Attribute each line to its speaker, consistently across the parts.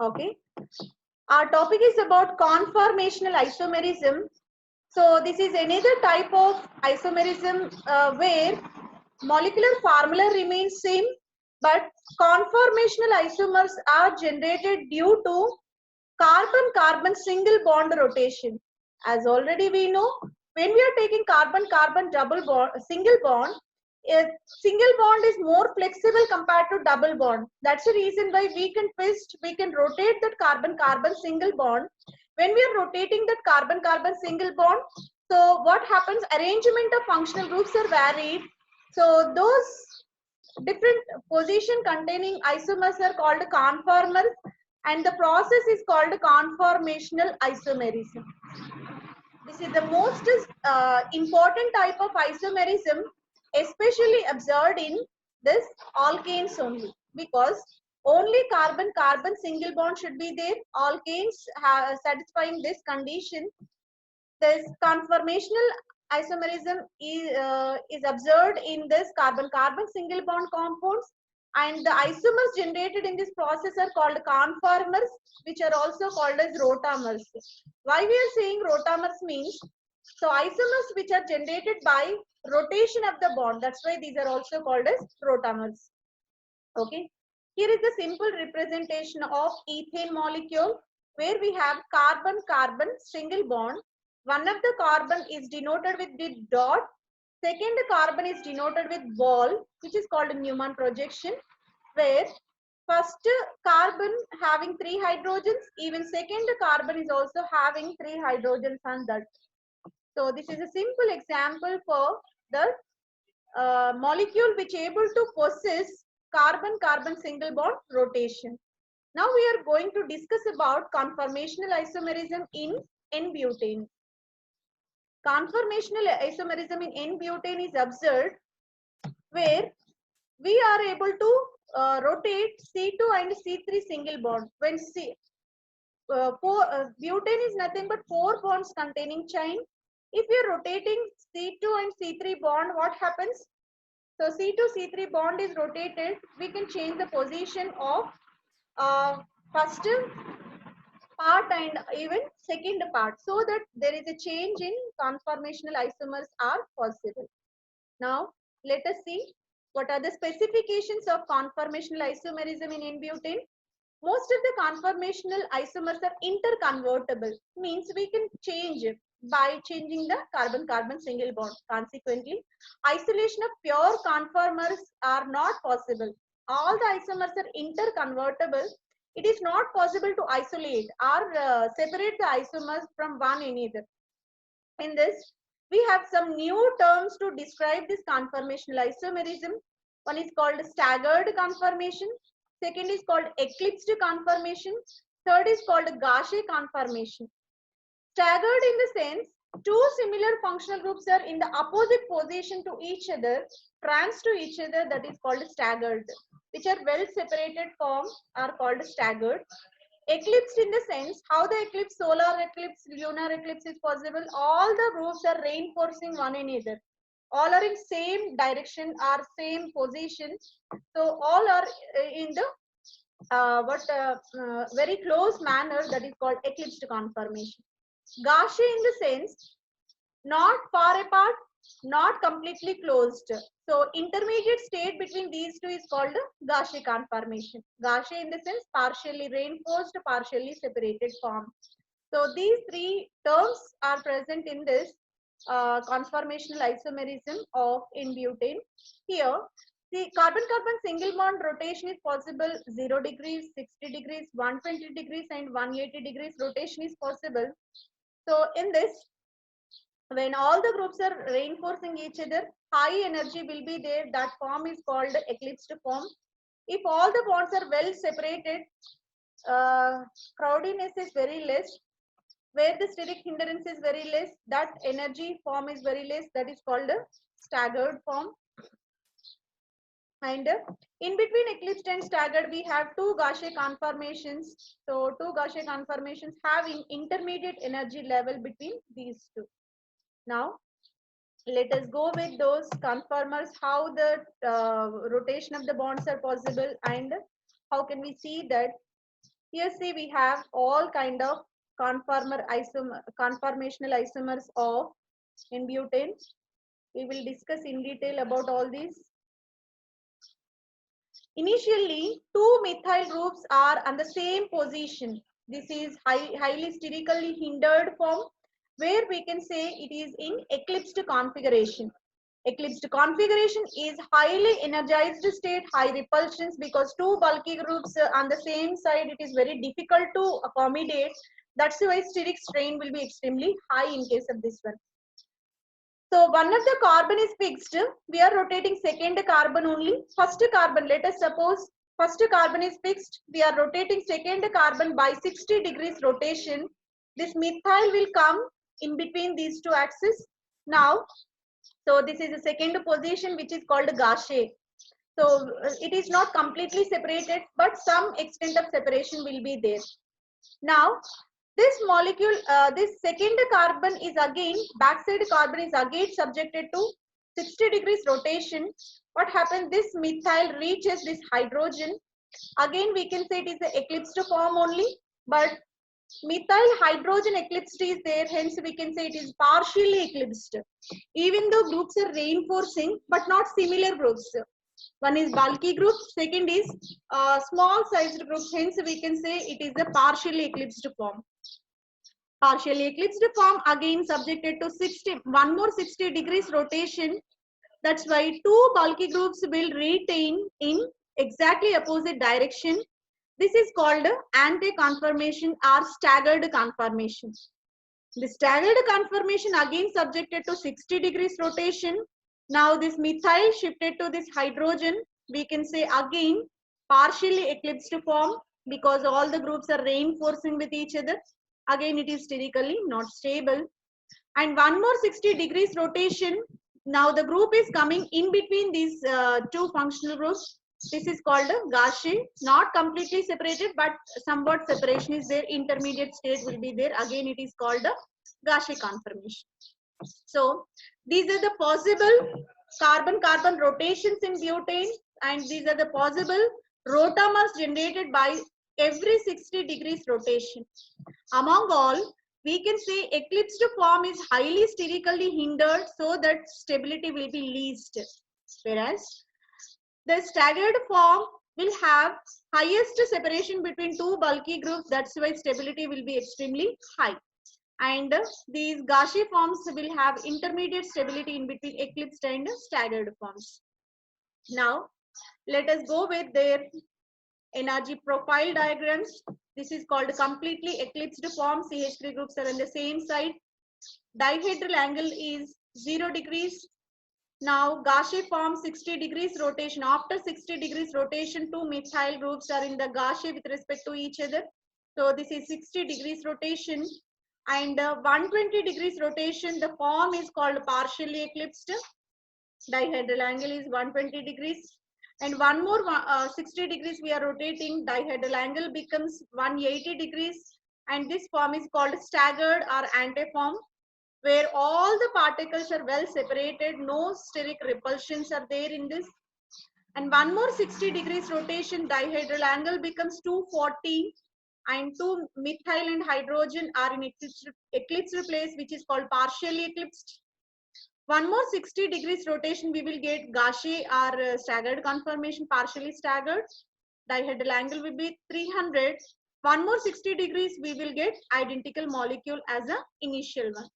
Speaker 1: Okay. Our topic is about conformational isomerism. So this is another type of isomerism where molecular formula remains same, but conformational isomers are generated due to carbon-carbon single bond rotation. As already we know, when we are taking carbon-carbon double bond, single bond, a single bond is more flexible compared to double bond. That's the reason why we can twist, we can rotate that carbon-carbon single bond. When we are rotating that carbon-carbon single bond, so what happens? Arrangement of functional groups are varied. So those different position containing isomers are called conformers, and the process is called conformational isomerism. This is the most important type of isomerism, especially observed in this alkanes only, because only carbon-carbon single bond should be there. Alkanes satisfying this condition. This conformational isomerism is observed in this carbon-carbon single bond compounds, and the isomers generated in this process are called conformers, which are also called as rotamers. Why we are saying rotamers means, so isomers which are generated by rotation of the bond, that's why these are also called as rotamers. Okay, here is the simple representation of ethane molecule, where we have carbon-carbon single bond. One of the carbon is denoted with the dot, second carbon is denoted with ball, which is called Newman projection, where first carbon having 3 hydrogens, even second carbon is also having 3 hydrogens on that. So this is a simple example for the molecule which able to possess carbon-carbon single bond rotation. Now we are going to discuss about conformational isomerism in N-butane. Conformational isomerism in N-butane is observed where we are able to rotate C2 and C3 single bond. When butane is nothing but 4 bonds containing chain. If we are rotating C2 and C3 bond, what happens? So C2-C3 bond is rotated. We can change the position of first part and even second part, so that there is a change in conformational isomers are possible. Now let us see what are the specifications of conformational isomerism in N-butane. Most of the conformational isomers are interconvertible, means we can change by changing the carbon-carbon single bond. Consequently, isolation of pure conformers are not possible. All the isomers are interconvertible. It is not possible to isolate or separate the isomers from one another. In this, we have some new terms to describe this conformational isomerism. One is called staggered conformation. Second is called eclipsed conformation. Third is called Gaussian conformation. Staggered in the sense, two similar functional groups are in the opposite position to each other, trans to each other, that is called staggered. Which are well separated forms are called staggered. Eclipsed in the sense, how the eclipse, solar eclipse, lunar eclipse is possible. All the groups are reinforcing one another. All are in same direction or same position. So all are in the very close manner, that is called eclipsed conformation. Gaussian in the sense, not far apart, not completely closed. So intermediate state between these two is called Gaussian conformation. Gaussian in the sense partially reinforced, partially separated form. So these three terms are present in this conformational isomerism of N-butane. Here, the carbon-carbon single bond rotation is possible. 0 degrees, 60 degrees, 120 degrees and 180 degrees rotation is possible. So in this, when all the groups are reinforcing each other, high energy will be there. That form is called eclipsed form. If all the bonds are well separated, crowdiness is very less. Where the steric hindrance is very less, that energy form is very less. That is called a staggered form. And in between eclipsed and staggered, we have two Gaussian conformations. So two Gaussian conformations having intermediate energy level between these two. Now let us go with those conformers, how the rotation of the bonds are possible, and how can we see that Here see we have all kind of conformational isomers of N-butane. We will discuss in detail about all these. Initially, two methyl groups are on the same position. This is highly sterically hindered form, where we can say it is in eclipsed configuration. Eclipsed configuration is highly energized state, high repulsions, because two bulky groups on the same side, it is very difficult to accommodate. That's why steric strain will be extremely high in case of this one. So one of the carbon is fixed. We are rotating second carbon only. First carbon, let us suppose first carbon is fixed. We are rotating second carbon by 60 degrees rotation. This methyl will come in between these two axes. Now, so this is the second position, which is called Gauche. So it is not completely separated, but some extent of separation will be there. Now, this molecule, this second carbon is again, backside carbon is again subjected to 60 degrees rotation. What happens? This methyl reaches this hydrogen. Again, we can say it is the eclipsed form only, but methyl hydrogen eclipsed is there. Hence, we can say it is partially eclipsed. Even though groups are reinforcing, but not similar groups. One is bulky group, second is small sized group. Hence, we can say it is a partially eclipsed form. Partially eclipsed form again subjected to one more 60 degrees rotation. That's why two bulky groups will retain in exactly opposite direction. This is called anti-conformation or staggered conformation. The staggered conformation again subjected to 60 degrees rotation. Now this methyl shifted to this hydrogen. We can say again partially eclipsed form, because all the groups are reinforcing with each other. Again it is sterically not stable. And one more 60 degrees rotation. Now the group is coming in between these two functional groups. This is called a Gauche, not completely separated, but somewhat separation is there. Intermediate state will be there. Again, it is called a Gauche conformation. So these are the possible carbon-carbon rotations in butane, and these are the possible rotamers generated by every 60 degrees rotation. Among all, we can say eclipsed form is highly sterically hindered, so that stability will be least. Whereas the staggered form will have highest separation between two bulky groups. That's why stability will be extremely high. And these Gauche forms will have intermediate stability in between eclipsed and staggered forms. Now, let us go with their energy profile diagrams. This is called completely eclipsed form. CH3 groups are on the same side. Dihedral angle is 0 degrees. Now Gauche form 60 degrees rotation. After 60 degrees rotation, two methyl groups are in the Gauche with respect to each other. So this is 60 degrees rotation. And 120 degrees rotation, the form is called partially eclipsed. Dihedral angle is 120 degrees. And one more 60 degrees we are rotating, dihedral angle becomes 180 degrees. And this form is called staggered or antiform, where all the particles are well separated, no steric repulsions are there in this. And one more 60 degrees rotation, dihedral angle becomes 240, and two methyl and hydrogen are in eclipsed place, which is called partially eclipsed. One more 60 degrees rotation, we will get Gauche or staggered conformation, partially staggered. Dihedral angle will be 300. One more 60 degrees, we will get identical molecule as a initial one.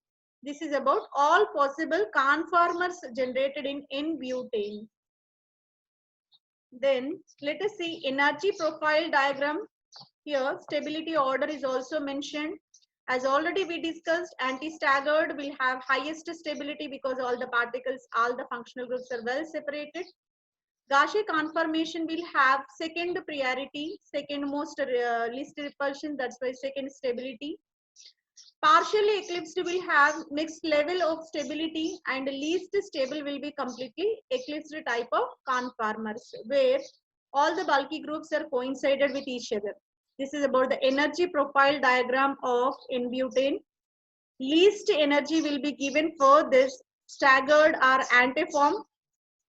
Speaker 1: This is about all possible conformers generated in N-butane. Then let us see energy profile diagram. Here stability order is also mentioned. As already we discussed, anti-staggered will have highest stability because all the particles, all the functional groups are well separated. Gauche conformation will have second priority, second most least repulsion, that's why second stability. Partially eclipsed will have mixed level of stability, and least stable will be completely eclipsed type of conformers, where all the bulky groups are coincided with each other. This is about the energy profile diagram of N-butane. Least energy will be given for this staggered or antiform.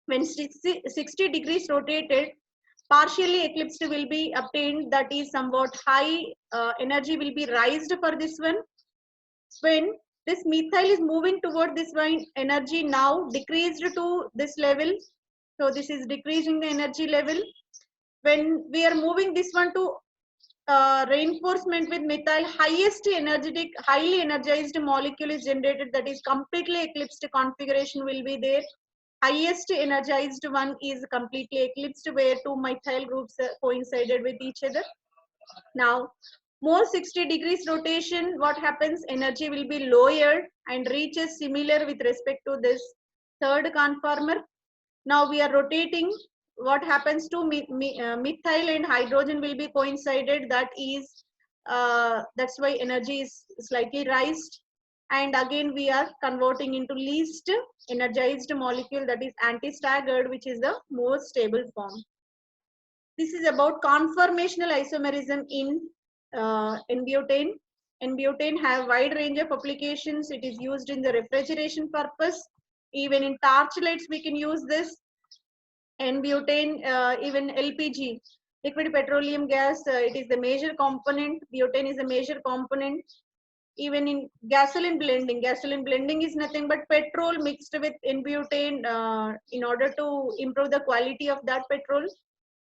Speaker 1: When 60 degrees rotated, partially eclipsed will be obtained, that is somewhat high energy will be raised for this one. When this methyl is moving toward this one, energy now decreased to this level. So this is decreasing the energy level. When we are moving this one to reinforcement with methyl, highest energetic, highly energized molecule is generated, that is completely eclipsed configuration will be there. Highest energized one is completely eclipsed, where two methyl groups coincided with each other. Now, more 60 degrees rotation, what happens? Energy will be lowered and reaches similar with respect to this third conformer. Now we are rotating. What happens to methyl and hydrogen will be coincided. That is, that's why energy is slightly raised. And again, we are converting into least energized molecule, that is anti-staggered, which is the most stable form. This is about conformational isomerism in N-butane. N-butane have wide range of applications. It is used in the refrigeration purpose. Even in torchlights, we can use this. N-butane, even LPG, liquid petroleum gas, it is the major component. Butane is a major component. Even in gasoline blending is nothing but petrol mixed with N-butane in order to improve the quality of that petrol.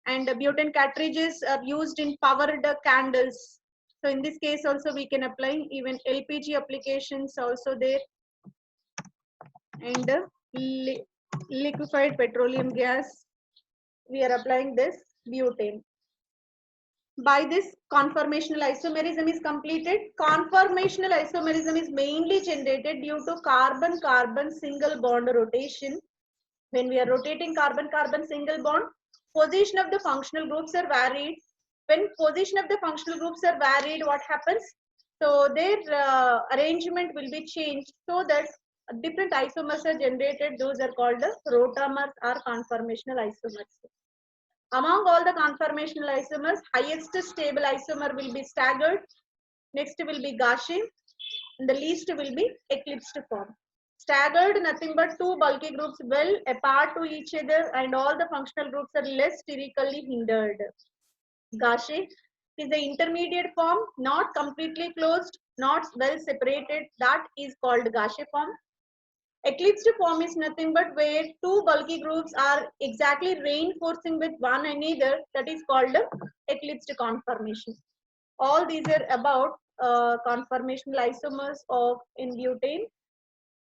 Speaker 1: And butane cartridges are used in powered candles. So in this case also we can apply. Even LPG applications also there. And liquefied petroleum gas, we are applying this butane. By this, conformational isomerism is completed. Conformational isomerism is mainly generated due to carbon-carbon single bond rotation. When we are rotating carbon-carbon single bond, position of the functional groups are varied. When position of the functional groups are varied, what happens? So their arrangement will be changed so that different isomers are generated. Those are called the rotamers or conformational isomers. Among all the conformational isomers, highest stable isomer will be staggered. Next will be Gaussian. And the least will be eclipsed form. Staggered, nothing but two bulky groups well apart to each other, and all the functional groups are less sterically hindered. Gaussian is the intermediate form, not completely closed, not well separated. That is called Gaussian form. Eclipsed form is nothing but where two bulky groups are exactly reinforcing with one another. That is called eclipsed conformation. All these are about conformational isomers of N-butane.